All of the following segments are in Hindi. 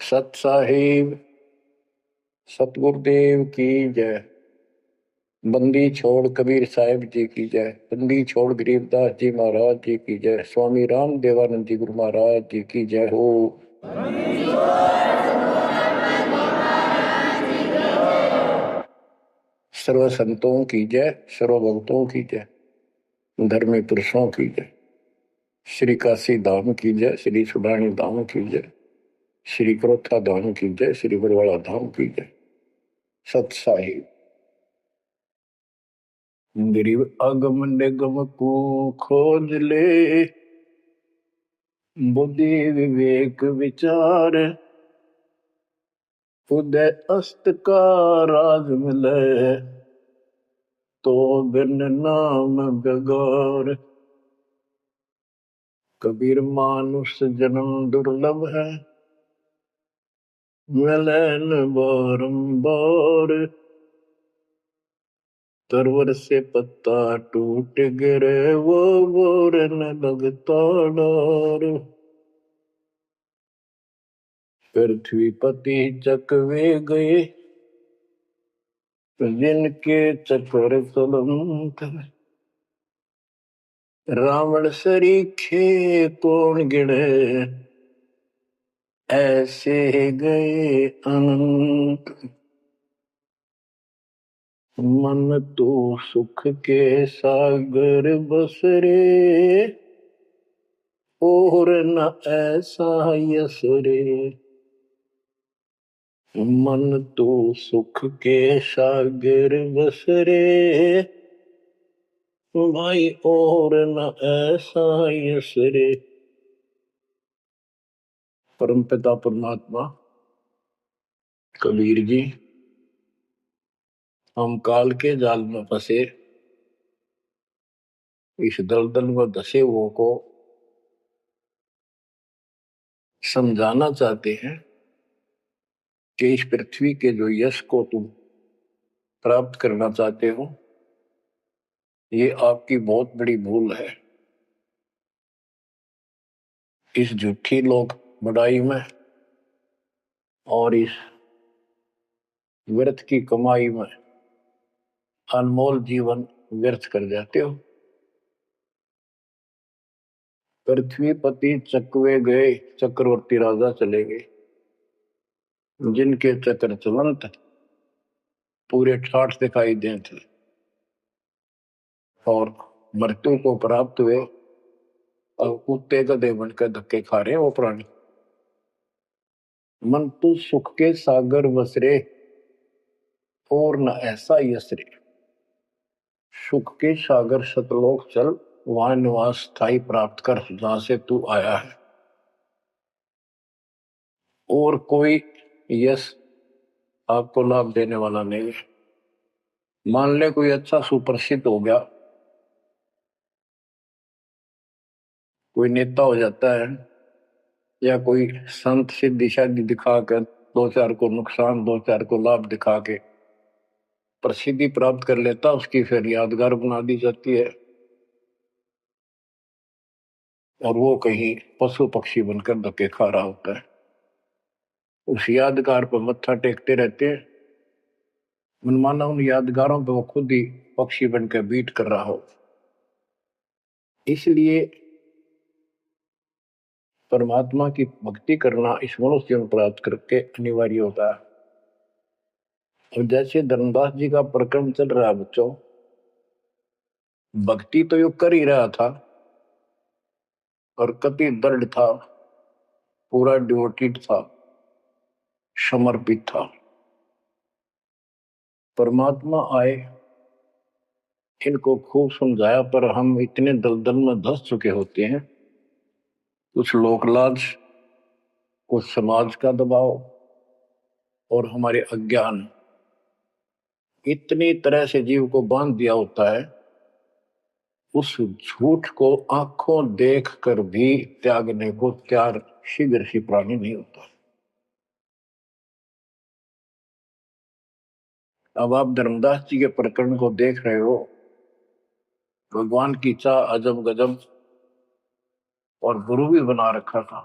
सत साहिब सतगुरुदेव की जय। बंदी छोड़ कबीर साहिब जी की जय। बंदी छोड़ गरीबदास जी महाराज जी की जय। स्वामी राम देवानंद जी गुरु महाराज जी की जय हो। सर्व संतों की जय, सर्व भक्तों की जय, धर्मी पुरुषों की जय। श्री काशी धाम की जय, श्री सुडानी धाम की जय, श्री क्रोथा धाम की जय, श्री बरवाड़ा धाम की जय। सत साहिब गरीब अगम निगम को खोज ले, बुद्धि विवेक विचार, उदय अस्त का राज मिले, तो बिन नाम बेगार। कबीर मानुष जन्म दुर्लभ है, मिले न बारंबार। तरवर से पत्ता टूट गिरे, वो बोर न लगता डार। पृथ्वी पति चकवे गए, जिनके चक्र चलंत। रावण सरीखे कौन गिने, ऐसे गए अनंत। मन तो सुख के सागर बसरे, और न ऐसा यस रे। मन तो सुख के सागर बसरे, भाई और न ऐसा यस रे। परमपिता परमात्मा कबीर जी, हम काल के जाल में फंसे इस दलदल में धसे हुओं को समझाना चाहते हैं कि इस पृथ्वी के जो यश को तुम प्राप्त करना चाहते हो, ये आपकी बहुत बड़ी भूल है। इस झूठी लोक बड़ाई में और इस व्यर्थ की कमाई में अनमोल जीवन व्यर्थ कर जाते हो। पृथ्वीपति चकवे गए, चक्रवर्ती राजा चले गए, जिनके चक्र चलंत पूरे ठाठ दिखाई देते और मृत्यु को प्राप्त हुए और कुत्ते गधे बनकर धक्के खा रहे हैं वो प्राणी। मन तो सुख के सागर बसरे, और न ऐसा यसरे। सुख के सागर सतलोक चल, वहां निवास स्थायी प्राप्त कर जहां से तू आया है। और कोई यश आपको लाभ देने वाला नहीं है। मान ले कोई अच्छा सुप्रसिद्ध हो गया, कोई नेता हो जाता है, या कोई संत सिद्धि शादी दिखाकर दो चार को नुकसान दो चार को लाभ दिखा के प्रसिद्धि प्राप्त कर लेता, उसकी फिर यादगार बना दी जाती है और वो कहीं पशु पक्षी बनकर धक्के खा रहा होता है। उस यादगार पर मत्था टेकते रहते हैं, मनमाना उन यादगारों पर वो खुद ही पक्षी बनकर बीट कर रहा हो। इसलिए परमात्मा की भक्ति करना इस मनुष्य जीवन प्राप्त करके अनिवार्य होता है। और जैसे धर्मदास जी का प्रकरण चल रहा है बच्चों, भक्ति तो यो कर ही रहा था और कति दृढ़ था, पूरा डिवोटेड था, समर्पित था। परमात्मा आए, इनको खूब समझाया, पर हम इतने दलदल में धंस चुके होते हैं, कुछ लोकलाज, कुछ समाज का दबाव और हमारे अज्ञान इतनी तरह से जीव को बांध दिया होता है, उस झूठ को आंखों देख कर भी त्यागने को तैयार शीघ्र ही प्राणी नहीं होता। अब आप धर्मदास जी के प्रकरण को देख रहे हो, भगवान की चाह अजब गजब और गुरु भी बना रखा था।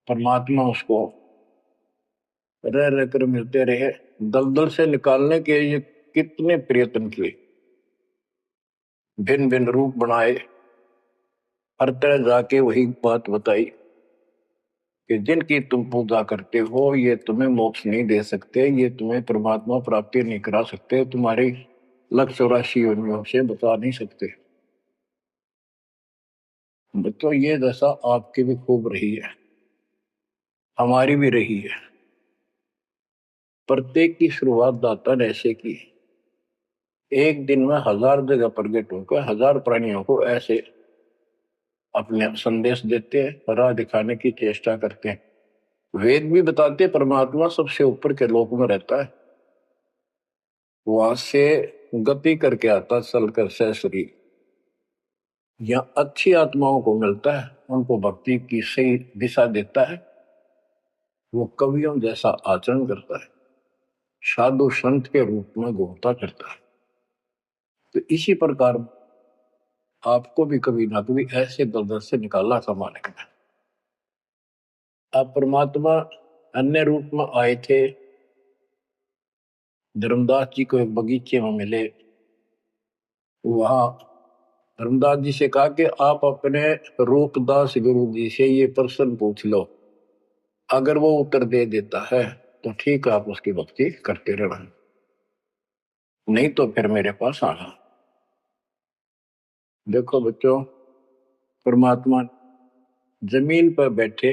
परमात्मा उसको रह रह कर मिलते रहे। दलदल से निकालने के ये कितने प्रयत्न किए, भिन्न भिन्न रूप बनाए, हर तरह जाके वही बात बताई कि जिनकी तुम पूजा करते हो ये तुम्हें मोक्ष नहीं दे सकते, ये तुम्हें परमात्मा प्राप्ति नहीं करा सकते, तुम्हारी 184 योनियों से बता नहीं सकते। तो ये दशा आपकी भी खूब रही है, हमारी भी रही है। प्रत्येक की शुरुआत दाता ने ऐसे की, एक दिन में 1000 जगह प्रकट होकर 1000 प्राणियों को ऐसे अपने संदेश देते हैं, राह दिखाने की चेष्टा करते हैं। वेद भी बताते परमात्मा सबसे ऊपर के लोक में रहता है, वहां से गति करके आता चल कर सहसरी, या अच्छी आत्माओं को मिलता है, उनको भक्ति की सही दिशा देता है, वो कवियों जैसा आचरण करता है, साधु संत के रूप में घूमता करता है। तो इसी प्रकार आपको भी कभी ना कभी ऐसे दलदल से निकाला था मालिक ने। अब परमात्मा अन्य रूप में आए थे, धर्मदास जी को एक बगीचे में मिले, वहां धर्मदास जी से कहा कि आप अपने रूपदास गुरु जी से ये प्रश्न पूछ लो, अगर वो उत्तर दे देता है तो ठीक है, आप उसकी भक्ति करते रहना, नहीं तो फिर मेरे पास आना। देखो बच्चों, परमात्मा जमीन पर बैठे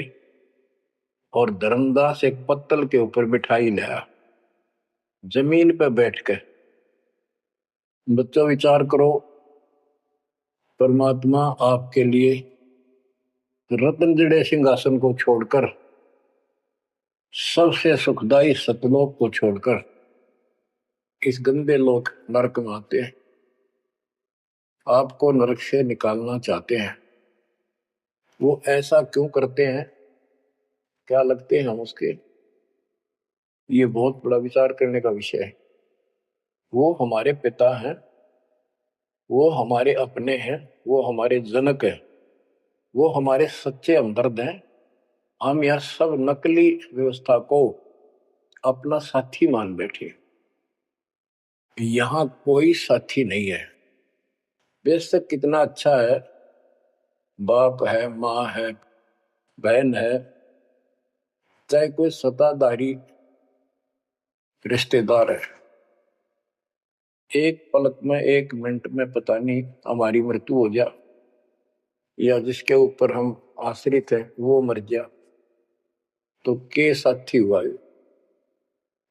और धर्मदास एक पत्तल के ऊपर मिठाई लाया, जमीन पर बैठकर। बच्चों विचार करो, परमात्मा आपके लिए रत्न जड़े सिंहासन को छोड़कर, सबसे सुखदाई सतलोक को छोड़कर इस गंदे लोक नरक में आते हैं, आपको नरक से निकालना चाहते हैं। वो ऐसा क्यों करते हैं, क्या लगते हैं हम उसके, ये बहुत बड़ा विचार करने का विषय है। वो हमारे पिता हैं, वो हमारे अपने हैं, वो हमारे जनक हैं, वो हमारे सच्चे हमदर्द हैं। हम यह सब नकली व्यवस्था को अपना साथी मान बैठे, यहां कोई साथी नहीं है। बेशक कितना अच्छा है, बाप है, माँ है, बहन है, चाहे कोई सत्ताधारी रिश्तेदार है, एक पलक में, एक मिनट में पता नहीं हमारी मृत्यु हो जा, या जिसके ऊपर हम आश्रित हैं वो मर जा, तो के साथी हुआ है,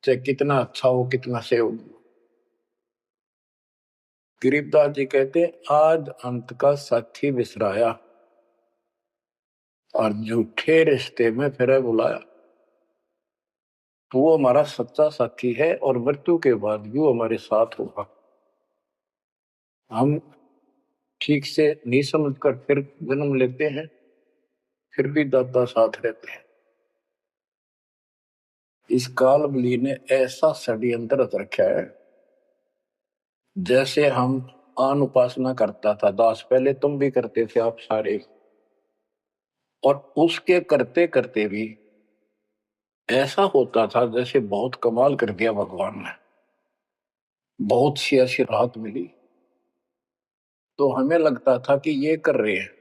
चाहे कितना अच्छा हो, कितना से हो। गरीबदास जी कहते आज अंत का साथी बिसराया और झूठे रिश्ते में फिर बुलाया, तो वो हमारा सच्चा साथी है और मृत्यु के बाद भी वो हमारे साथ होगा। हम ठीक से नहीं समझकर फिर जन्म लेते हैं, फिर भी दादा साथ रहते हैं। इस काल बली ने ऐसा षड्यंत्र रखा है, जैसे हम आन उपासना करता था दास, पहले तुम भी करते थे आप सारे, और उसके करते करते भी ऐसा होता था जैसे बहुत कमाल कर दिया भगवान ने, बहुत सी ऐसी राहत मिली, तो हमें लगता था कि ये कर रहे हैं,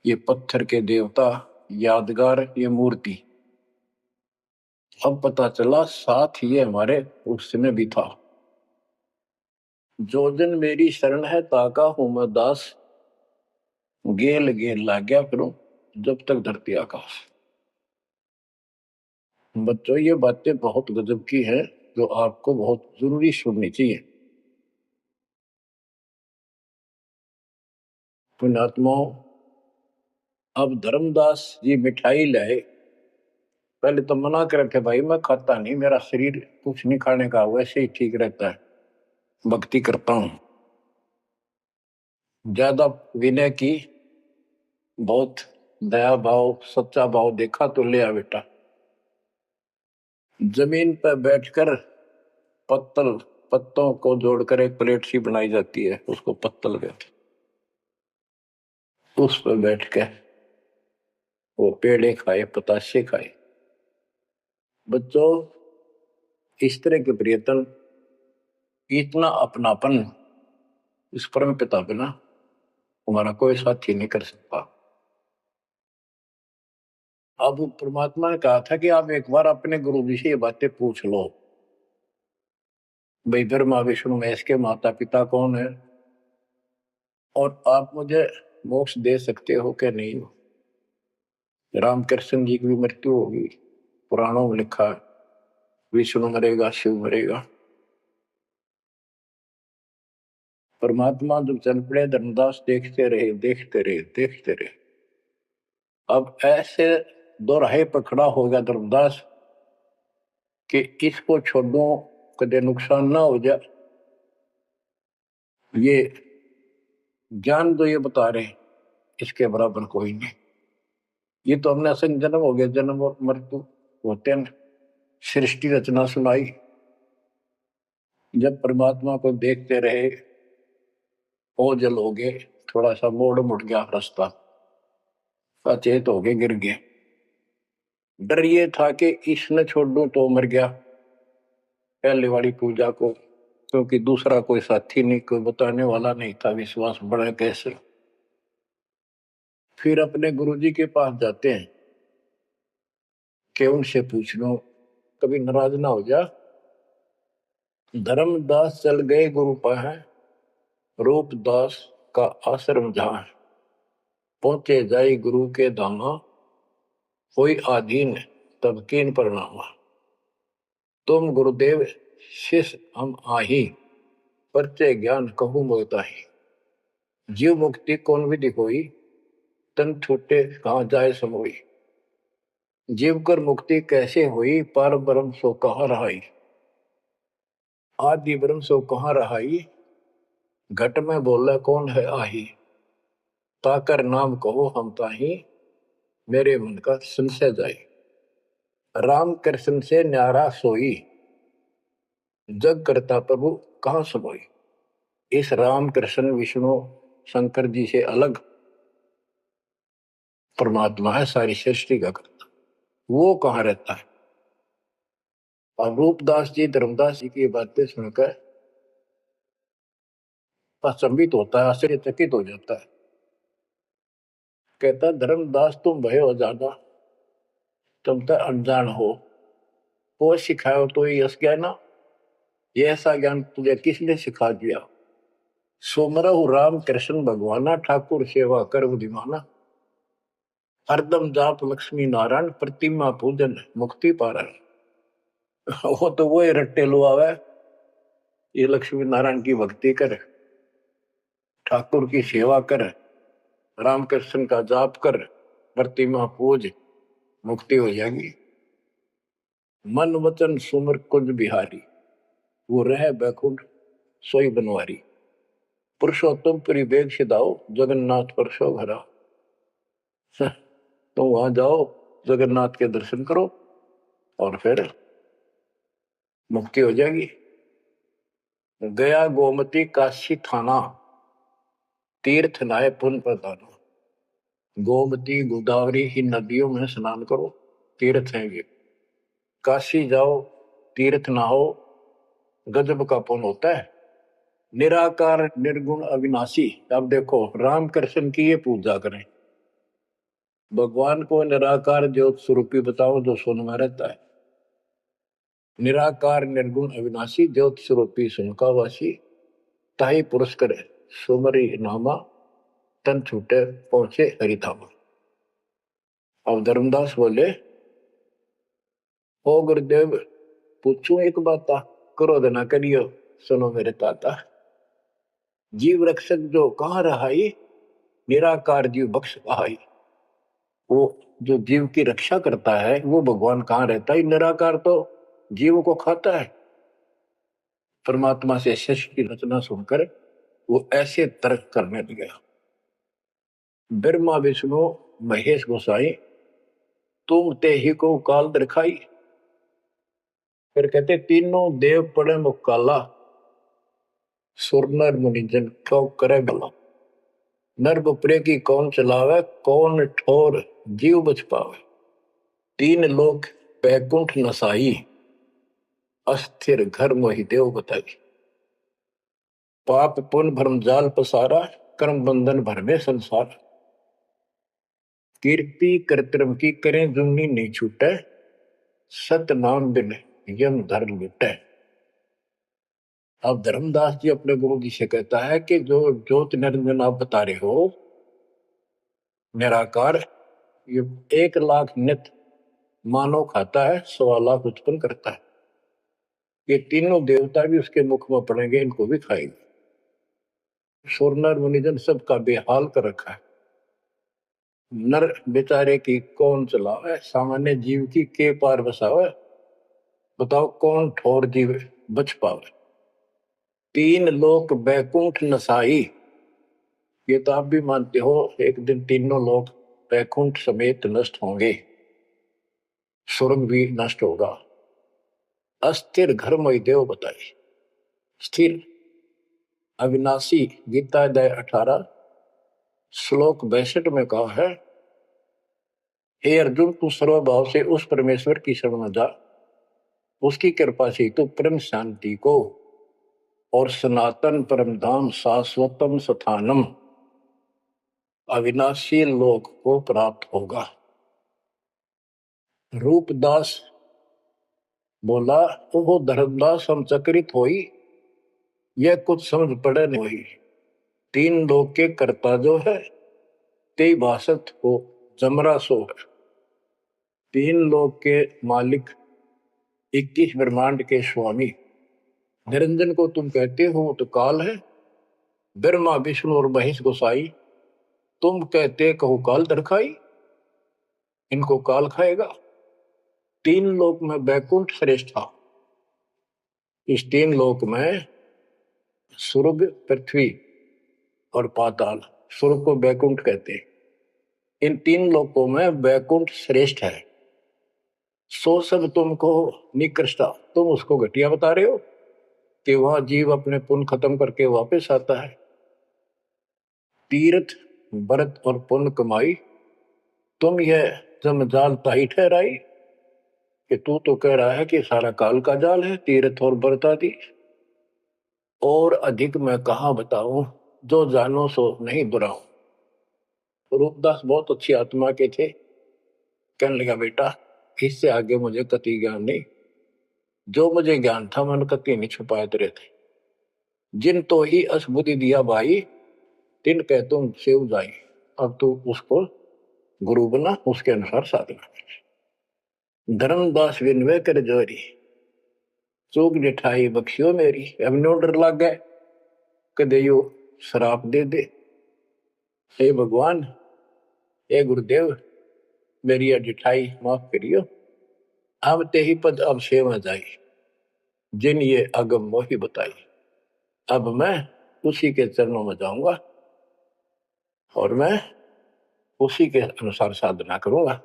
ये पत्थर के देवता, यादगार, ये मूर्ति। अब पता चला साथ ये हमारे उस समय भी था। जो जन मेरी शरण है ताका हूं मैं दास, गेल गेल ला गया करूं जब तक धरती आकाश। बच्चों ये बातें बहुत गजब की है, जो आपको बहुत जरूरी सुननी चाहिए। पुण्यात्माओं, अब धर्मदास जी मिठाई लाए, पहले तो मना कर रखे, भाई मैं खाता नहीं, मेरा शरीर कुछ नहीं खाने का, वैसे ही ठीक रहता है, भक्ति करता हूं। ज्यादा विनय की, बहुत दया भाव, सच्चा भाव देखा तो ले आ बेटा। जमीन पर बैठकर पत्तल, पत्तों को जोड़कर एक प्लेट सी बनाई जाती है, उसको पत्तल कहते, उस पर बैठ के वो पेड़े खाए, पताशे खाए। बच्चों, इस तरह के प्रियतन, इतना अपनापन इस परम पिता बिना हमारा कोई साथी नहीं कर सकता। अब परमात्मा ने कहा था कि आप एक बार अपने गुरु जी से ये बातें पूछ लो, भाई ब्रह्मा विष्णु महेश के माता पिता कौन है, और आप मुझे मोक्ष दे सकते हो कि नहीं। रामकृष्ण जी की भी मृत्यु होगी, पुराणों में लिखा है, विष्णु मरेगा, शिव मरेगा। परमात्मा जब चल पड़े, धर्मदास देखते रहे, देखते रहे, देखते रहे। अब ऐसे दोराहे पर खड़ा हो गया धर्मदास कि इसको छोड़ो, कदे नुकसान ना हो जाए। ये ज्ञान जो ये बता रहे, इसके बराबर कोई नहीं। ये तो हमने असंग जन्म हो गया, जन्म और मृत्यु होते हैं। सृष्टि रचना सुनाई, जब परमात्मा को देखते रहे, ओझल हो गए, थोड़ा सा मोड़ मुड़ गया रास्ता, अचेत हो गए, गिर गए। डर ये था कि इसने छोड़ दूं तो मर गया पहले वाली पूजा को, क्योंकि दूसरा कोई साथी नहीं, कोई बताने वाला नहीं था, विश्वास बढ़े कैसे। फिर अपने गुरुजी के पास जाते हैं कि उनसे पूछ लो, कभी नाराज ना हो जा। धर्मदास चल गए गुरु पास, रूपदास का आश्रम जहां, पहुंचे जाए गुरु के धामा, कोई आधीन तब कीन प्रणामा। तुम गुरुदेव शिष्य हम आही, परचे ज्ञान कहूं मोताही। जीव मुक्ति कौन विधि होई, तन छूटे कहाँ जाए समोई। जीव कर मुक्ति कैसे हुई, पार ब्रह्म सो कहाँ रहाई। आदि ब्रह्म सो कहाँ रहाई, घट में बोला कौन है आही। ताकर नाम कहो हम ताही, मेरे मन का संशय जाए। राम कृष्ण से न्यारा सोई, जग करता प्रभु कहाँ समोई। इस राम कृष्ण विष्णु शंकर जी से अलग परमात्मा है, सारी सृष्टि का करता, वो कहाँ रहता है। और रूपदास जी धर्मदास जी की बातें सुनकर अचंभित होता है, आश्चर्यचकित हो जाता है। कहता धर्मदास तुम भय हो ज्यादा, तुम तो अनजान हो, वो सिखाओ तो ये यश ज्ञान, ये ऐसा ज्ञान तुझे किसने सिखा दिया। सोमरहु राम कृष्ण भगवाना, ठाकुर सेवा कर बुद्धिमाना। हरदम जाप लक्ष्मी नारायण, प्रतिमा पूजन मुक्ति पारण। वो तो वो रट्टे लो आवे, ये लक्ष्मी नारायण की भक्ति कर, ठाकुर की सेवा कर, रामकृष्ण का जाप कर, प्रतिमा पूज, मुक्ति हो जाएगी। मन वचन सुमर कुंज बिहारी, वो रह बैकुंठ सोई बनवारी। पुरुषोत्तम परिवेग सिधाओ, जगन्नाथ परसो घरा। तो वहां जाओ, जगन्नाथ के दर्शन करो और फिर मुक्ति हो जाएगी। गया गोमती काशी थाना, तीर्थ नाय पुन प्रदान। गोमती गोदावरी इन नदियों में स्नान करो, तीर्थ हैं ये। काशी जाओ, तीर्थ नहाओ, गजब का पुण्य होता है। निराकार निर्गुण अविनाशी, अब देखो राम कृष्ण की ये पूजा करें, भगवान को निराकार ज्योत स्वरूपी बताओ जो सोन में रहता है। निराकार निर्गुण अविनाशी, ज्योत स्वरूपी सुनकावासी, ताही पुरुष करे सुमरी नामा, तन छूटे पहुंचे हरिधामा। अब धर्मदास बोले, ओ गुरुदेव पूछू एक बात, क्रोध न करियो, सुनो मेरे ताता। जीव रक्षक जो कहाँ रहाई, निराकार जीव बख्श बहाई। वो जो जीव की रक्षा करता है वो भगवान कहाँ रहता है, निराकार तो जीव को खाता है। परमात्मा से शिष्य की रचना सुनकर वो ऐसे तर्क करने लगे। ब्रह्मा विष्णु महेश गोसाई, तुम ते ही को काल दिखाई। फिर कहते तीनों देव पड़े मुकाला, सुर नर मुनिजन क्यों करे भला। नर बपरे की कौन चलावे, कौन ठोर जीव बच पावे। तीन लोक बैकुंठ नसाई, अस्थिर घर मोहि देव बताई। पाप पुण्य भरम जाल पसारा, कर्म बंधन भर में संसार। कीर्ति कर्तव्य की करें जुमनी नहीं छूटे, सत नाम बिन यम धर लुटे। अब धर्मदास जी अपने गुरु जी से कहता है कि जो ज्योत निरंजन आप बता रहे हो निराकार, ये 1,00,000 नित मानव खाता है, 1,00,000 उत्पन्न करता है। ये तीनों देवता भी उसके मुख में पड़ेंगे, इनको भी खाएंगे। सुर नर मुनिजन सबका बेहाल कर रखा है। नर बेचारे की कौन चलावे, सामान्य जीव की के पार बसावे। बताओ कौन ठोर जीव बच पावे। तीन लोक बैकुंठ नसाई, ये तो आप भी मानते हो एक दिन तीनों लोग बैकुंठ समेत नष्ट होंगे, स्वर्ग भी नष्ट होगा। अस्थिर घर मोहि देव बताए। स्थिर अविनाशी, गीता अध्याय 18 श्लोक 62 में कहा है, हे अर्जुन तू सर्वभाव से उस परमेश्वर की शरण में जा, उसकी कृपा से तू परम शांति को और सनातन परम धाम शाश्वतम स्थानम अविनाशी लोक को प्राप्त होगा। रूपदास बोला, वो धर्मदास हम चकित होई, यह कुछ समझ पड़े नहीं। तीन लोक के कर्ता जो है ते भाषत को जमरा सो है। तीन लोक के मालिक 21 ब्रह्मांड के स्वामी निरंजन को तुम कहते हो तो काल है। ब्रह्मा विष्णु और महेश गोसाई तुम कहते कहो काल दरखाई, इनको काल खाएगा। तीन लोक में बैकुंठ श्रेष्ठ था। इस तीन लोक में स्वर्ग पृथ्वी और पाताल, स्वर्ग को बैकुंठ कहते हैं। इन तीन लोकों में बैकुंठ श्रेष्ठ है। सो सब तुमको निकृष्टा, तुम उसको घटिया बता रहे हो कि वह जीव अपने पुण्य खत्म करके वापस आता है। तीर्थ व्रत और पुण्य कमाई, तुम यह जमजाल ताई ठहराई कि तू तो कह रहा है कि सारा काल का जाल है तीर्थ और व्रत आदि। और अधिक मैं कहाँ बताऊं, जो जानो सो नहीं दुराऊं। रूपदास बहुत अच्छी आत्मा के थे। कहने लगा बेटा इससे आगे मुझे कति ज्ञान नहीं, जो मुझे ज्ञान था मन कति नहीं छुपाए तेरे थे। जिन तो ही असबुद्धि दिया भाई, तिन कह तुम सेव जाई। अब तू उसको गुरु बना, उसके अनुसार साधना। धर्मदास विनवे कर जोरी, चूक निठाई बख्शियो मेरी। अब नो डर लग गए कदे यो श्राप दे दे। हे भगवान, हे गुरुदेव, मेरी अडिठाई माफ करियो। अब ते ही पद अब सेवा जाई, जिन ये अगम मोही बताई। अब मैं उसी के चरणों में जाऊंगा और मैं उसी के अनुसार साधना करूंगा।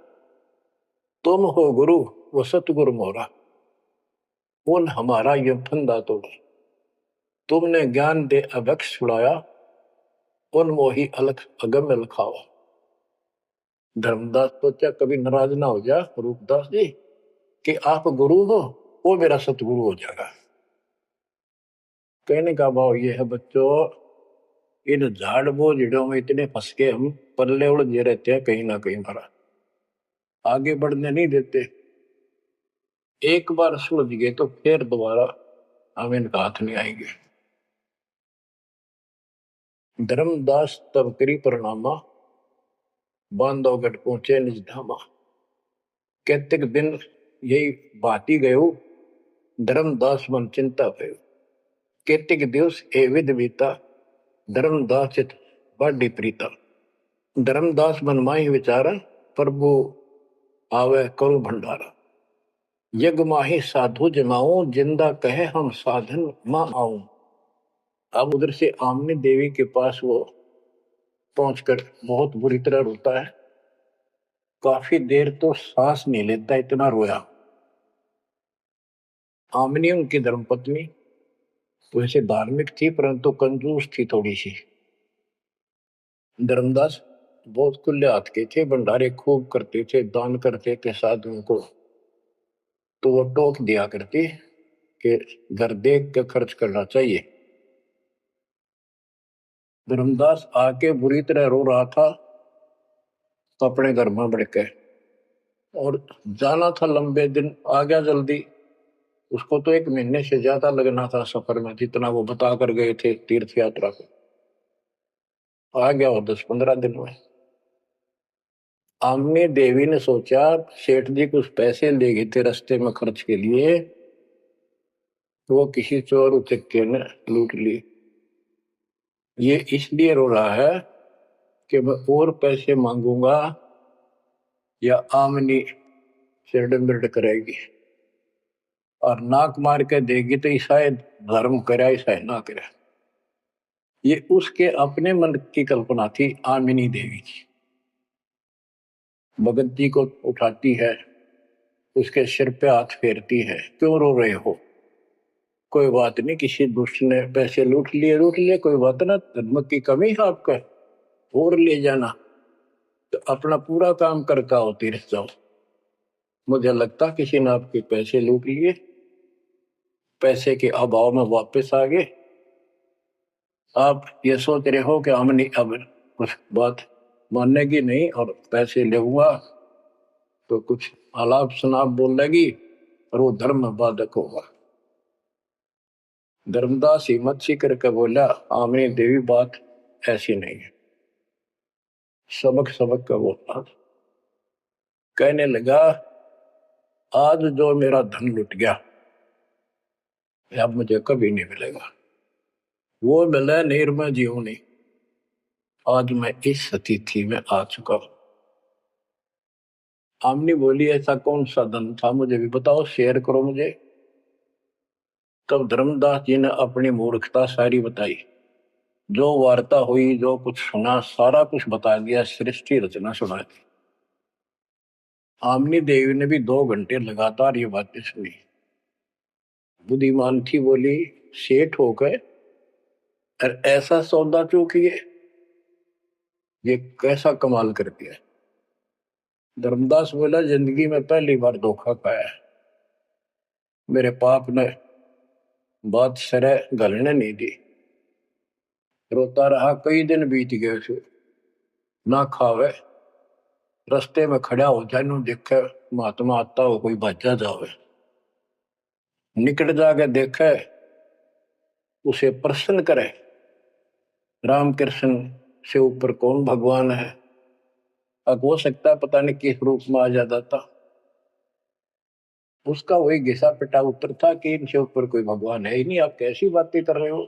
तुम हो गुरु वो सतगुरु मोरा, उन हमारा ये फंदा तोड़ा। तुमने ज्ञान दे अभक्ष छुड़ाया, उन मोही अलख अगम लखावा। धर्मदास सोचा कभी नाराज ना हो जा रूपदास जी कि आप गुरु हो, वो मेरा सतगुरु हो जाएगा। कहने का भाव ये है बच्चों, इन झाड़ बोझड़ों में इतने फंस के हम पल्ले उलझे रहते हैं, कहीं ना कहीं हमारा आगे बढ़ने नहीं देते। एक बार सुलझ गए तो फिर दोबारा हम इनका हाथ नहीं आएंगे। धर्मदास तब करी परिणामा, बांधवगढ़ पहुंचे निज धामा। कहते दिन यही बाती गयो, धर्मदास मन चिंता भयो। कहते दिवस ए विध बीता, धर्मदास चित बाडी प्रीता। धर्मदास मन माही विचारा, प्रभु आवे करो भंडारा। यज्ञ माही साधु जमाऊं, जिंदा कहे हम साधन मां आऊं। अब उधर से आमने देवी के पास वो पहुंचकर बहुत बुरी तरह रोता है। काफी देर तो सांस नहीं लेता, इतना रोया। आमनी उनकी धर्मपत्नी वैसे धार्मिक थी परंतु कंजूस थी थोड़ी सी। धर्मदास बहुत खुले हाथ के थे, भंडारे खूब करते थे, दान करते थे साधुओं को। तो वो टोक दिया करती कि घर देख के खर्च करना चाहिए। धर्मदास आके बुरी तरह रो रहा था तो अपने घर में बढ़ के, और जाना था लंबे दिन, आ गया जल्दी। उसको तो 1 महीने से ज्यादा लगना था सफर में, जितना वो बता कर गए थे तीर्थ यात्रा को। आ गया वो 10-15 दिन में। आमने देवी ने सोचा सेठ जी कुछ पैसे ले गए थे रास्ते में खर्च के लिए, तो वो किसी चोर उचक्के ने लूट लिए। ये इसलिए रो रहा है कि मैं और पैसे मांगूंगा या आमनी सिरडम्बिरड करेगी, और नाक मार के देगी तो ईसाई धर्म करे ईसाई ना करे। ये उसके अपने मन की कल्पना थी आमिनी देवी की। भगत जी को उठाती है, उसके सिर पे हाथ फेरती है, क्यों रो रहे हो? कोई बात नहीं, किसी दुष्ट ने पैसे लूट लिए, कोई बात ना, धर्म की कमी है आपका, और ले जाना, तो अपना पूरा काम करके आओ, तीर्थ जाओ। मुझे लगता किसी ने आपके पैसे लूट लिए, पैसे के अभाव में वापस आ गए। आप ये सोच रहे हो कि हमने अब कुछ बात मानेगी नहीं और पैसे लेगा तो कुछ आलाप शनाप बोलेगी और वो धर्म में बाधक होगा। धर्मदास हिम्मत सी करके बोला, आमनी देवी बात ऐसी नहीं है। सबक सबक का बोला, कहने लगा आज जो मेरा धन लुट गया अब मुझे कभी नहीं मिलेगा, वो मिले नहीं मैं जीऊं नहीं। आज मैं इस स्थिति में आ चुका हूं। आमनी बोली ऐसा कौन सा धन था, मुझे भी बताओ, शेयर करो मुझे। तब धर्मदास जी ने अपनी मूर्खता सारी बताई, जो वार्ता हुई, जो कुछ सुना, सारा कुछ बता दिया, सृष्टि रचना सुना दी। आमनी देवी ने भी 2 घंटे लगातार ये बातें सुनी। बुद्धिमान थी, बोली सेठ हो गए और ऐसा सौदा चूकिए, ये कैसा कमाल कर दिया। धर्मदास बोला जिंदगी में पहली बार धोखा खाया है, मेरे पाप ने बात सरे गलने नहीं दी। रोता रहा, कई दिन बीत गए उसे, ना खावे, रास्ते में खड़ा हो जाए, नु देखे महात्मा आता हो, कोई भाजा जावे, निकट जाके देखे, उसे प्रश्न करे राम कृष्ण से ऊपर कौन भगवान है। अब हो सकता है पता नहीं किस रूप में आ जाता था। उसका वही घिसा पिटा उत्तर था कि इनसे ऊपर कोई भगवान है ही नहीं, आप कैसी बातें कर रहे हो।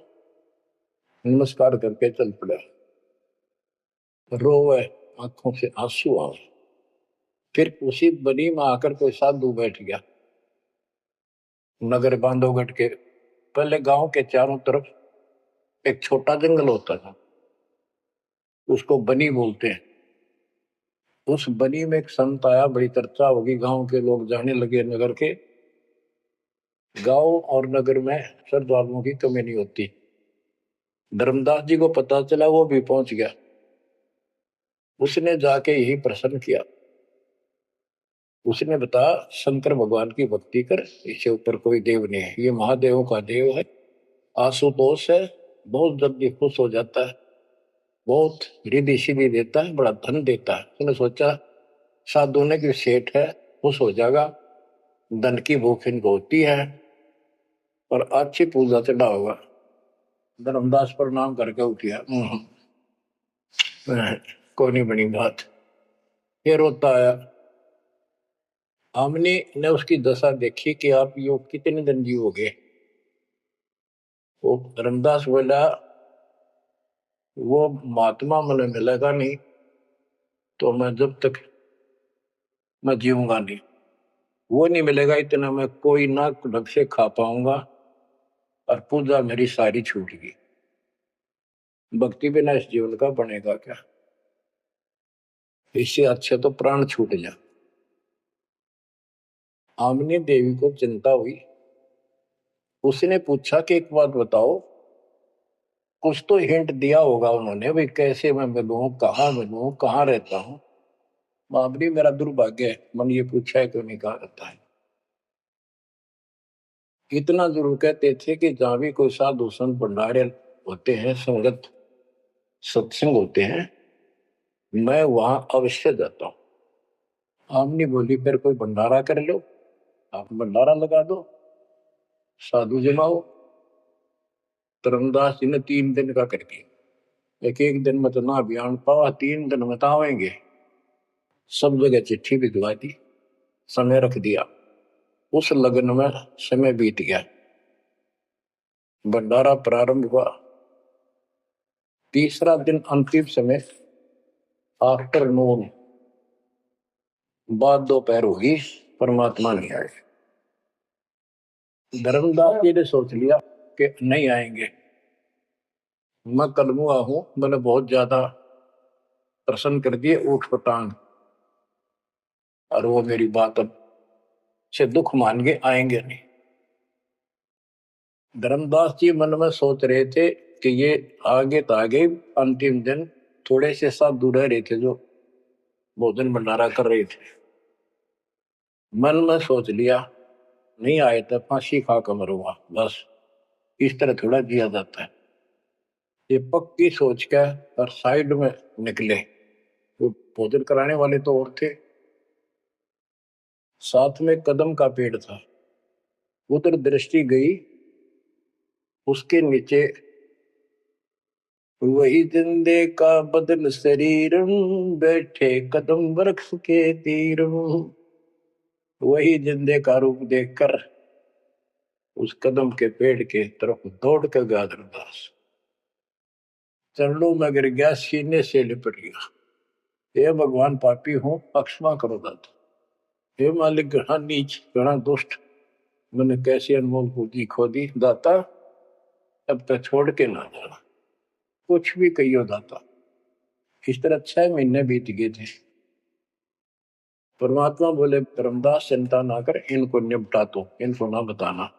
नमस्कार करके चल पड़ा, रोवे, आंखों से आंसू आए। फिर उसी बनी में आकर कोई साधु बैठ गया, नगर बांधवगढ़ के पहले गांव के चारों तरफ एक छोटा जंगल होता था, उसको बनी बोलते हैं। उस बनी में एक संत आया, बड़ी चर्चा होगी, गांव के लोग जाने लगे, नगर के। गांव और नगर में श्रद्धालुओं की कमी नहीं होती। धर्मदास जी को पता चला, वो भी पहुंच गया। उसने जाके यही प्रश्न किया, उसने बताया शंकर भगवान की भक्ति कर, इससे ऊपर कोई देव नहीं है, ये महादेवों का देव है, आशुतोष है, बहुत जल्दी खुश हो जाता है, बहुत रिद्धि सिद्धि देता है, बड़ा धन देता है। उसने सोचा साधु ने की सेठ है, खुश हो जाएगा, धन की भूख इनको होती है और अच्छी पूजा चढ़ा होगा। धर्मदास प्रणाम करके उठिया, कोई नहीं बनी बात। फिर रोता आया। हमने ने उसकी दशा देखी कि आप यो कितने दिन जीवोगे। वो धर्मदास बोला वो महात्मा मुझे मिलेगा नहीं तो मैं जब तक मैं जीऊंगा नहीं, वो नहीं मिलेगा इतना मैं कोई ना ढंग से खा पाऊंगा और पूजा मेरी सारी छूट गई। भक्ति बिना इस जीवन का बनेगा क्या, इससे अच्छे तो प्राण छूट जा। आमनी देवी को चिंता हुई, उसने पूछा कि एक बात बताओ, कुछ तो हिंट दिया होगा उन्होंने, भाई कैसे मैं मिलूं, कहाँ रहता हूँ। बाबरी मेरा दुर्भाग्य है, मन ये पूछा है क्यों नहीं कहा रहता है। इतना जरूर कहते थे कि जहां भी कोई साधु संत भंडारे होते हैं, संगत सत्संग होते हैं, मैं वहां अवश्य जाता हूँ। आमनी बोली फिर कोई भंडारा कर लो, आप भंडारा लगा दो, साधु जमाओ। धर्मदास जी ने 3 दिन का कर दिया। एक एक दिन में तो ना अभियान पावा, 3 दिन में तो आवेंगे। सब जगह चिट्ठी भिजवा दी, समय रख दिया। उस लगन में समय बीत गया, भंडारा प्रारंभ हुआ। तीसरा दिन अंतिम समय, आफ्टरनून, बाद दोपहर होगी, परमात्मा नहीं आए। धर्मदास जी ने सोच लिया कि नहीं आएंगे, मैं कलमुआ हूं, मैंने बहुत ज्यादा प्रसन्न कर दिए ऊट पटांग, और वो मेरी बात अब से दुख मान के आएंगे नहीं। धर्मदास जी मन में सोच रहे थे कि ये आगे तो आगे, अंतिम दिन थोड़े से साधु रह रहे थे जो भोजन भंडारा कर रहे थे। मन में सोच लिया नहीं आए तो फांसी खा कर मरूंगा, बस इस तरह थोड़ा जिया जाता है। ये पक्की सोच के और साइड में निकले। वो भोजन कराने वाले तो और थे, साथ में कदम का पेड़ था। उधर दृष्टि गई, उसके नीचे वही जिंदे का बदन शरीर, बैठे कदम वृक्ष के तीर। वही जिंदे का रूप देखकर उस कदम के पेड़ के तरफ दौड़ कर गया धर्मदास। चरणों में गिर गया, सीने से लिपट गया। हे भगवान, पापी हूं, क्षमा करो दाता। हे मालिक, घना नीच, घना दुष्ट, मैंने कैसी अनमोल पूंजी खो दी दाता, अब तक छोड़ के ना जाना। कुछ भी कहियो दाता। इस तरह 6 महीने बीत गए थे। परमात्मा बोले धर्मदास चिंता ना कर, इनको निपटा तो, इनको ना बताना।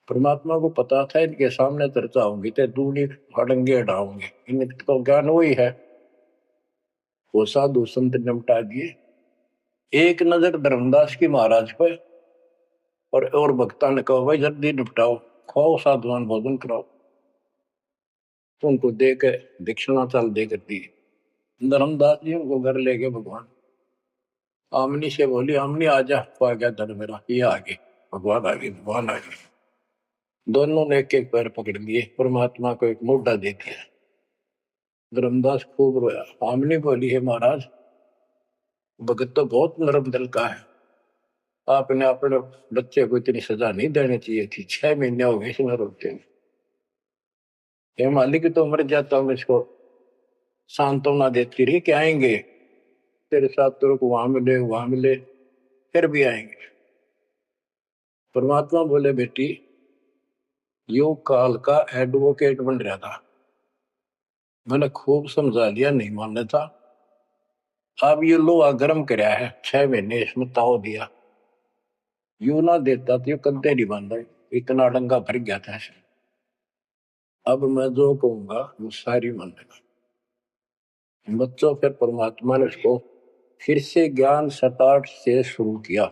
परमात्मा को पता था इनके सामने चर्चा होगी तो दूनी हड़ंगे हटाओगे, इनको ज्ञान वही है। वो साधु संत निपटा दिए। एक नजर धर्मदास की महाराज पे, और भक्ता ने कहा भाई जल्दी निपटाओ, खाओ साधुवान भोजन कराओ। तो उनको दे के दक्षिणा चाल दे कर दी। धर्मदास जी उनको घर ले गए भगवान। आमनी से बोली, आमनी आजा, आ गया धन मेरा, ये आगे भगवान आगे, भगवान आगे। दोनों ने एक एक पैर पकड़ लिए, परमात्मा को एक मोटा दे दिया। धर्मदास खूब रोया। आमनी बोली, है महाराज, भगत तो बहुत नरम दिल का है, आपने अपने बच्चे को इतनी सजा नहीं देनी चाहिए थी। 6 महीने हो गए इसमें रोते हैं। हे मालिक, तो मर जाता हूँ, इसको सांत्वना देती रही कि आएंगे तेरे साथ, तेरे को वहां मिले वहां मिले, फिर भी आएंगे। परमात्मा बोले, बेटी योग काल का एडवोकेट बन रहा था, मैंने खूब समझा लिया, नहीं मानना था। अब ये लोहा गर्म कराया है, 6 महीने इसमें ताव दिया, यू ना देता तो ये कद्दे नहीं बन रहे, इतना डंगा भर गया था ऐसे। अब मैं जो कहूंगा वो सारी मानेगा। बच्चों, फिर परमात्मा ने उसको फिर से ज्ञान सटाट से शुरू किया।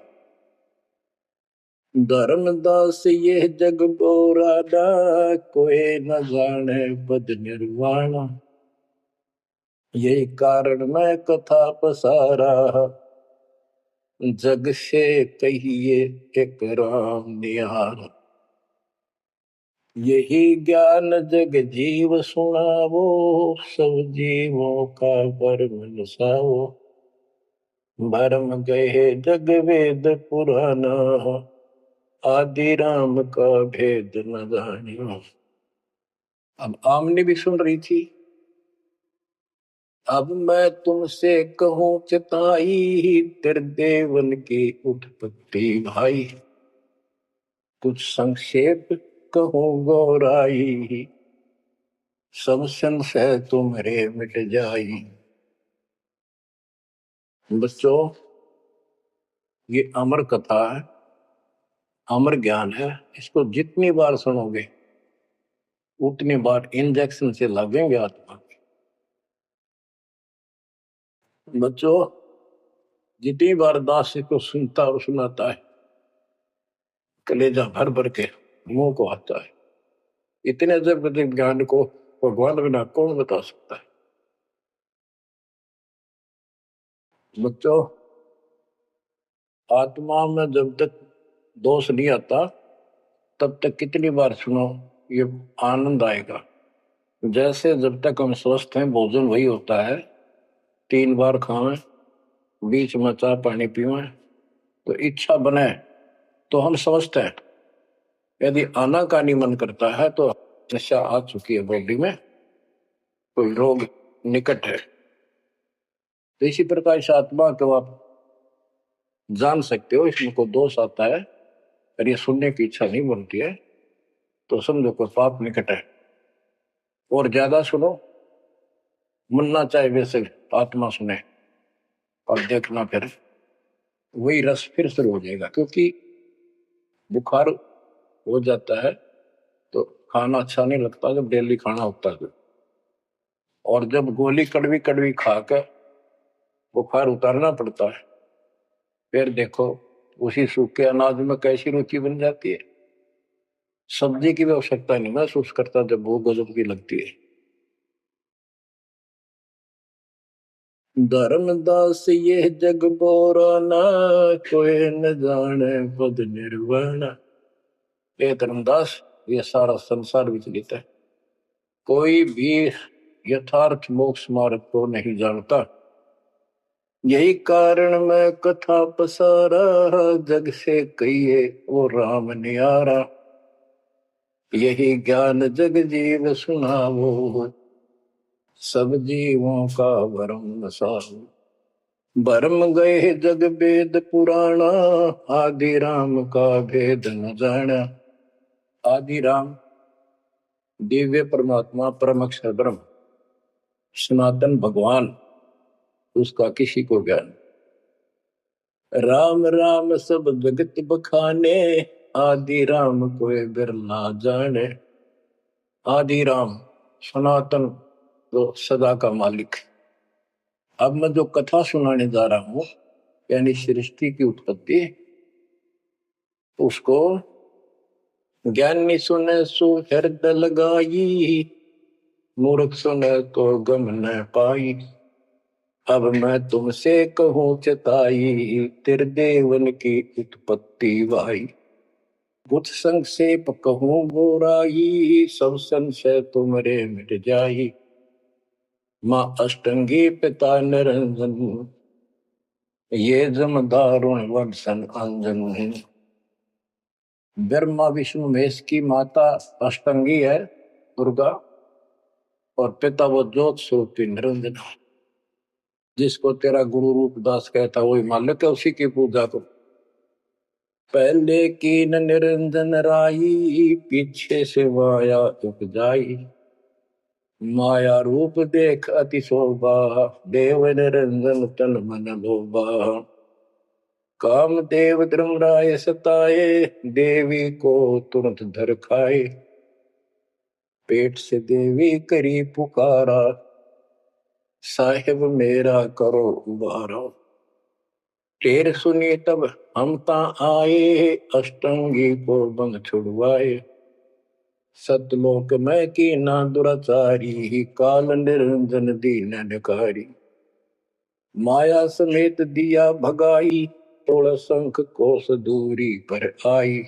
धर्मदास ये जग बोरादा, कोई न जाने बद निर्वाणा। यही कारण मैं कथा पसारा, जग से कहिए एक राम निहार। यही ज्ञान जग जीव सुनावो, सब जीवों का भरम नसावो। भरम गए जग वेद पुराना, आदि राम का भेद न जानियो। अब आमने भी सुन रही थी। अब मैं तुमसे कहूं चिताई, त्रिदेवन की उत्पत्ति भाई। कुछ संक्षेप कहूं गौराई, सब संशय तुम्हारे मिट जाई। बच्चों, ये अमर कथा है, अमर ज्ञान है। इसको जितनी बार सुनोगे उतनी बार इंजेक्शन से लगेंगे आत्मा। बच्चों, जितनी बार दास को सुनता और सुनाता है, कलेजा भर भर के मुंह को आता है। इतने जब ज्ञान को भगवान बिना कौन बता सकता है। बच्चों, आत्मा में जब तक दोष नहीं आता तब तक कितनी बार सुनो ये आनंद आएगा। जैसे जब तक हम स्वस्थ हैं भोजन वही होता है, 3 बार खावें, बीच में चाय पानी पीवें, तो इच्छा बने तो हम स्वस्थ हैं। यदि आनाकानी मन करता है तो नशा आ चुकी है बॉडी में, कोई रोग निकट है। तो इसी प्रकार से आत्मा को आप जान सकते हो, इसमें को दोष आता है और ये सुनने की इच्छा नहीं बनती है तो समझो कोई पाप निकट है। और ज्यादा सुनो, मन ना चाहे वैसे आत्मा सुने और देखना, फिर वही रस फिर शुरू हो जाएगा। क्योंकि बुखार हो जाता है तो खाना अच्छा नहीं लगता जब डेली खाना होता है। और जब गोली कड़वी कड़वी खाकर बुखार उतारना पड़ता है, फिर देखो उसी सूखे अनाज में कैसी रुचि बन जाती है। सब्जी की भी आवश्यकता नहीं महसूस करता जब वो गजब की लगती है। धर्मदास ये जग बोराना, कोई न जाने पद निर्वाण। ये धर्मदास, ये सारा संसार विचलित है, कोई भी यथार्थ मोक्ष मार्ग को नहीं जानता। यही कारण मैं कथा पसारा, जग से कहिए वो राम नियारा। यही ज्ञान जग जीव सुनावो, सब जीवों का भरम सारो। भरम गए जग वेद पुराणा, आदि राम का भेद न जाना। आदि राम दिव्य परमात्मा परम अक्षर ब्रह्म सनातन भगवान, उसका किसी को ज्ञान। राम राम सब जगत बखाने, आदि राम कोई बिरला जाने। आदि राम सनातन तो सदा का मालिक। अब मैं जो कथा सुनाने जा रहा हूं, यानी सृष्टि की उत्पत्ति, उसको ज्ञानी सुने सो हृदय लगाई, मूर्ख सुने तो गम न पाई। अब मैं तुमसे कहूं चताई, त्रिदेवन की उत्पत्ति वाई। कुछ संक्षेप कहूं गोराई, सब संशय तुमरे मिट जाई। माँ अष्टंगी पिता निरंजन, ये जम दारुण वंशन अंजन। ब्रह्मा विष्णु महेश की माता अष्टंगी है दुर्गा, और पिता वो ज्योत स्वरूपी निरंजन। जिसको तेरा गुरु रूपदास कहता वही मालिक है, उसी की पूजा को। पहले की न निरंजन राई, पीछे से माया उपजाई। माया रूप देख अति शोभा, देव निरंजन तन मन लोभा। काम देव धर्मराय सताए, देवी को तुरंत धर खाए। पेट से देवी करी पुकारा, साहिब मेरा करो उबारा। टेर सुनी तब हम ता आए, अष्टंगी को बंद छुड़वाए। सतलोक में की ना दुराचारी, काल निरंजन दीन निकारी। माया समेत दिया भगाई, तोड़ शंख कोस दूरी पर आई।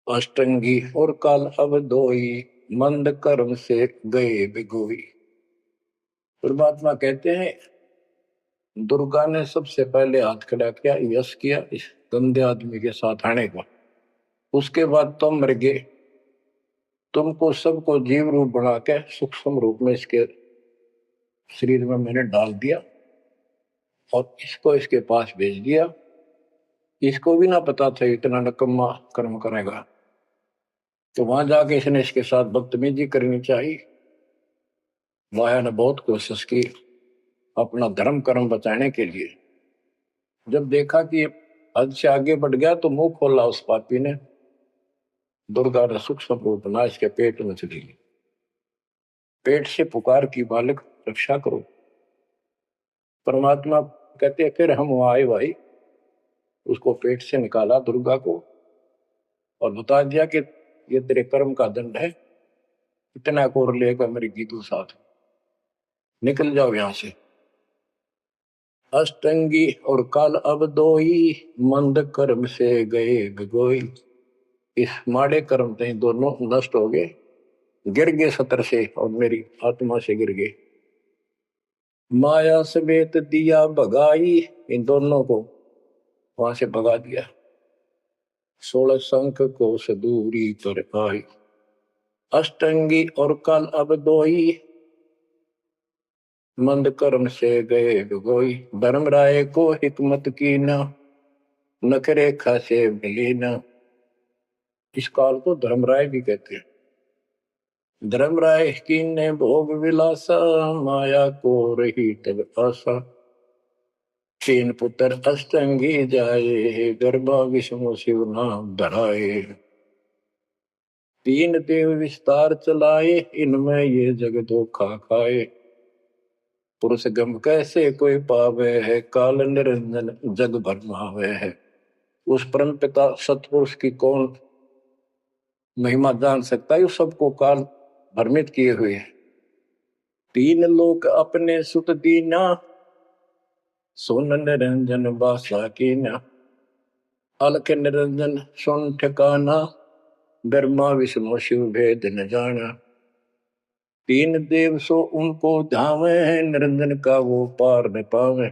अष्टंगी और काल अब दोई, मंद कर्म से गए बिगोई। परमात्मा कहते हैं दुर्गा ने सबसे पहले हाथ खड़ा किया, यश किया इस गंदे आदमी के साथ आने का। उसके बाद तुम मर गए, तुमको सबको जीव रूप बना के सूक्ष्म रूप में इसके शरीर में मैंने डाल दिया और इसको इसके पास भेज दिया। इसको भी ना पता था इतना नकम्मा कर्म करेगा, तो वहां जाके इसने इसके साथ बदतमीजी करनी चाहिए। माया ने बहुत कोशिश की अपना धर्म कर्म बचाने के लिए। जब देखा कि हद से आगे बढ़ गया तो मुंह खोला उस पापी ने, दुर्गा ने सूक्ष्म रूप बना इसके पेट में चली गई। पेट से पुकार की, बालक रक्षा करो। परमात्मा कहते फिर हम वहां आए भाई, उसको पेट से निकाला दुर्गा को और बता दिया कि ये तेरे कर्म का दंड है, इतना कोर लेगा मेरी गीतू साथ, निकल जाओ यहां से। अष्टंगी और काल अब दोई, मंद कर्म से गए गगोई। इस माड़े कर्म से दोनों नष्ट हो गए, गिर गए सतर से और मेरी आत्मा से गिर गए। माया समेत दिया भगाई, इन दोनों को वहां से भगा दिया। 16 शंख को सदूरी पर आई, अष्टंगी और काल अब दोई, मंद कर्म से गए गगोई। धर्मराय को हिकमत की न, नखरे खासे मिली न। इस काल को धर्मराय भी कहते हैं। धर्मराय की ने भोग विलासा, माया को रही तब आशा। 3 पुत्र अष्टंगी जाए, गर्भा विष्णु शिव नाम धराए। 3 देव विस्तार चलाए, इनमें ये जग धोखा खाए। पुरुष गम कैसे कोई पावे है, काल निरंजन जग भरमावे है। उस परम पिता सतपुरुष की कौन महिमा जान सकता है, सबको काल भ्रमित किए हुए है। 3 लोक अपने सुत दीना, सोन निरंजन बासा कीना। अलख निरंजन सुन ठिकाना, ब्रह्मा विष्णु शिव भेद न जाना। 3 देव सो उनको धावे, निरंजन का वो पार न पावे।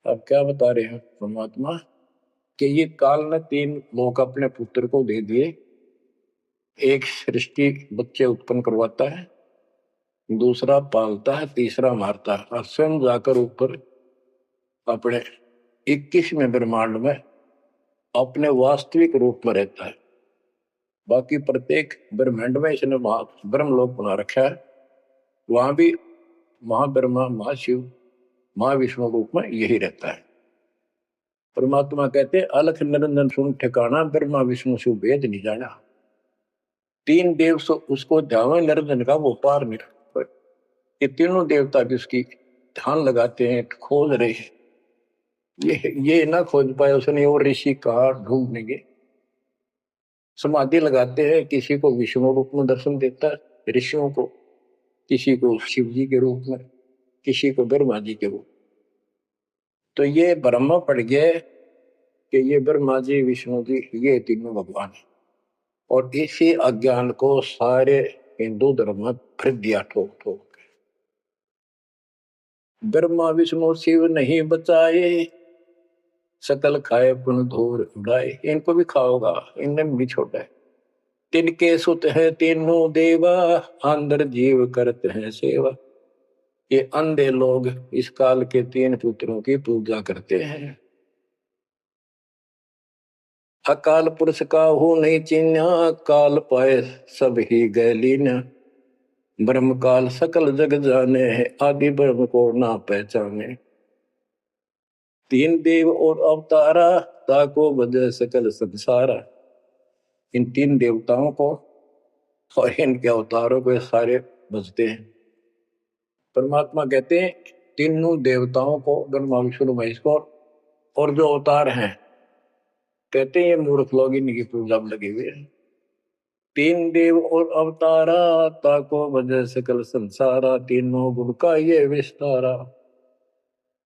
अब क्या बता रहे हैं परमात्मा कि ये काल ने 3 लोक अपने पुत्र को दे दिए। एक सृष्टि बच्चे उत्पन्न करवाता है, दूसरा पालता है, तीसरा मारता है और स्वयं जाकर ऊपर अपने 21वें ब्रह्मांड में अपने वास्तविक रूप में रहता है। बाकी प्रत्येक ब्रह्मांड में इसने ब्रह्मलोक बना रखा है, वहां भी महाब्रह्मा महाशिव महाविष्णु रूप में यही रहता है। परमात्मा कहते अलख निरंजन सुन ठिकाना, ब्रह्मा विष्णु शिव भेद नहीं जाना। 3 देव सो उसको ध्यान, निरंजन का वो पार नहीं। ये तीनों देवता भी उसकी ध्यान लगाते हैं, खोज रहे हैं। ये ना खोज पाए उसने और ऋषि कहा ढूंढनेंगे। समाधि लगाते हैं, किसी को विष्णु रूप में दर्शन देता है ऋषियों को, किसी को शिव जी के रूप में, किसी को ब्रह्मा जी के रूप। तो ये ब्रह्म पड़ गए कि ये ब्रह्मा जी विष्णु जी ये तीनों भगवान है। और इसी अज्ञान को सारे हिंदू धर्म में फिर दिया ठोक ठोक। ब्रह्मा विष्णु शिव नहीं बचाए, सकल खाए पुन धूर उड़ाए। इनको भी खाओगा, इनने भी छोड़ा है। तिनके सुत है तीनों देवा, अंदर जीव करते हैं सेवा। ये अंधे लोग इस काल के 3 पुत्रों की पूजा करते हैं। अकाल पुरुष का हो नहीं चिन्ह, काल पाए सब ही गैलीन। ब्रह्म काल सकल जग जाने, आदि ब्रह्म को ना पहचाने। 3 देव और अवतारा, ताको बजे सकल संसारा। इन 3 देवताओं को और इनके अवतारों को सारे बजते हैं। परमात्मा कहते हैं तीनों देवताओं को, ब्रह्मा विष्णु महेश को, और जो अवतार हैं कहते हैं ये मूर्ख लोग इनकी पूजा में लगे हुए हैं। 3 देव और अवतारा, ताको वजह सकल संसारा। तीनों गुण का ये विस्तारा,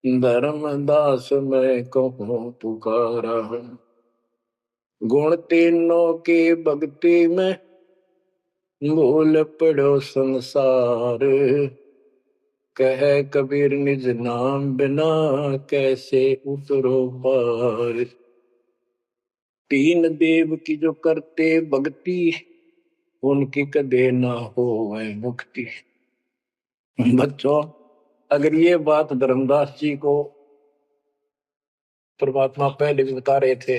धर्मदास मैं कहूँ पुकारा। गुण तीनों की भक्ति में, भूल पड़ो संसार। कह कबीर निज नाम बिना, कैसे उतरो पार। 3 देव की जो करते भक्ति, उनकी कदे ना हो वह मुक्ति। बच्चों, अगर ये बात धर्मदास जी को परमात्मा पहले भी बता रहे थे,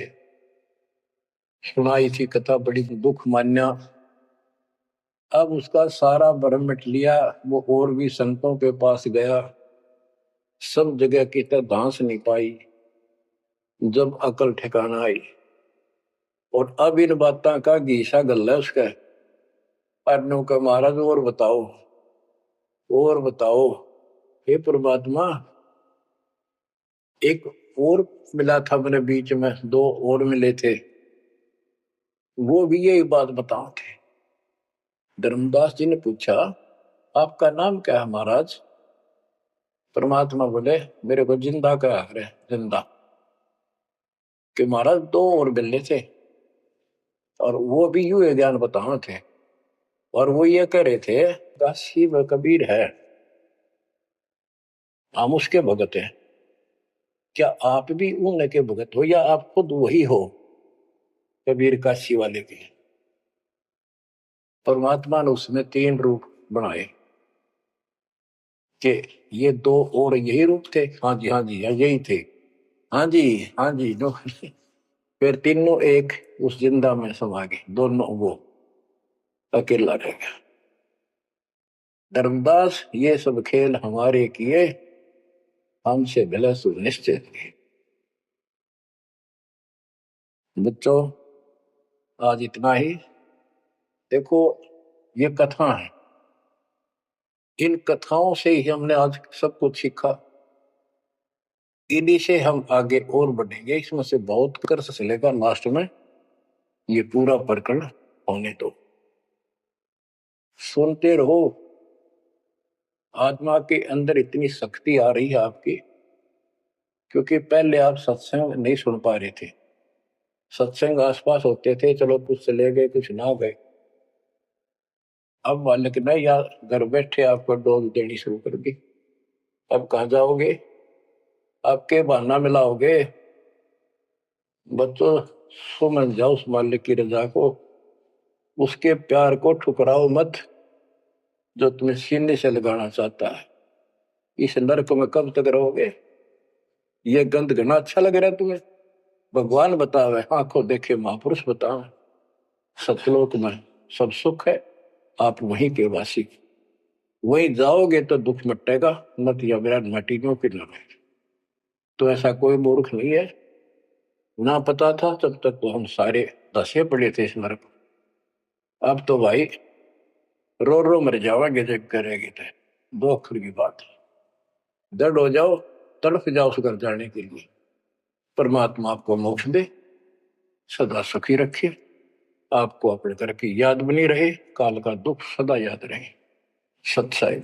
सुनाई थी कथा, बड़ी दुख मान्या। अब उसका सारा भ्रम मिट लिया। वो और भी संतों के पास गया, सब जगह की तरह धांस नहीं पाई। जब अकल ठिकाना आई, और अब इन बातों का घीसा गल है उसका। अनु का महाराज और बताओ हे परमात्मा, एक और मिला था मेरे बीच में, दो और मिले थे, वो भी यही बात बताओ थे। धर्मदास जी ने पूछा आपका नाम क्या है महाराज? परमात्मा बोले मेरे को जिंदा कहा है, जिंदा। कि महाराज दो और मिले थे और वो भी यूं ज्ञान बताओ थे, और वो ये कह रहे थे काशी में कबीर है, हम उसके भगत हैं। क्या आप भी उनके भगत हो या आप खुद वही हो कबीर काशी वाले के? परमात्मा ने उसमें तीन रूप बनाए कि ये दो और यही रूप थे। हाँ जी हाँ जी यही थे। हाँ जी हाँ जी नो। फिर तीनों एक उस जिंदा में समा गए, दोनों वो अकेला रह गया। धर्मदास ये सब खेल हमारे किए, हमसे भला सुनिश्चित किए। बच्चों आज इतना ही। देखो ये कथा है, इन कथाओं से ही हमने आज सब कुछ सीखा, इन्हीं से हम आगे और बढ़ेंगे। इसमें से बहुत कर चलेगा, लास्ट में ये पूरा प्रकरण होने दो, सुनते रहो। आत्मा के अंदर इतनी शक्ति आ रही है आपकी, क्योंकि पहले आप सत्संग नहीं सुन पा रहे थे। सत्संग आसपास होते थे, चलो कुछ चले गए कुछ ना गए। अब मालिक ने या घर बैठे आपको डोज देनी शुरू कर दी। अब कहाँ जाओगे? आपके बहाना मिलाओगे? बच्चों समझ जाओ उस मालिक की रजा को, उसके प्यार को ठुकराओ मत जो तुम्हें सीने से लगाना चाहता है। इस नरक में कब तक रहोगे? ये गंध घना अच्छा लग रहा है तुम्हें? भगवान बतावे, आंखों देखे महापुरुष बतावे, सतलोक में सब सुख है, आप वहीं के वासी। वहीं जाओगे तो दुख मिटेगा, मत या विराट मटी क्यों फिर न। तो ऐसा कोई मूर्ख नहीं है, ना पता था तब तक तो हम सारे दसे पड़े थे इस नरक। अब तो भाई रो रो मर जाओगे जब करेगी तो, दो अक्षर की बात है। दर्द हो जाओ, तड़फ जाओ उस घर जाने के लिए। परमात्मा आपको मोक्ष दे, सदा सुखी रखे, आपको अपने घर की याद बनी रहे, काल का दुख सदा याद रहे। सत्साई।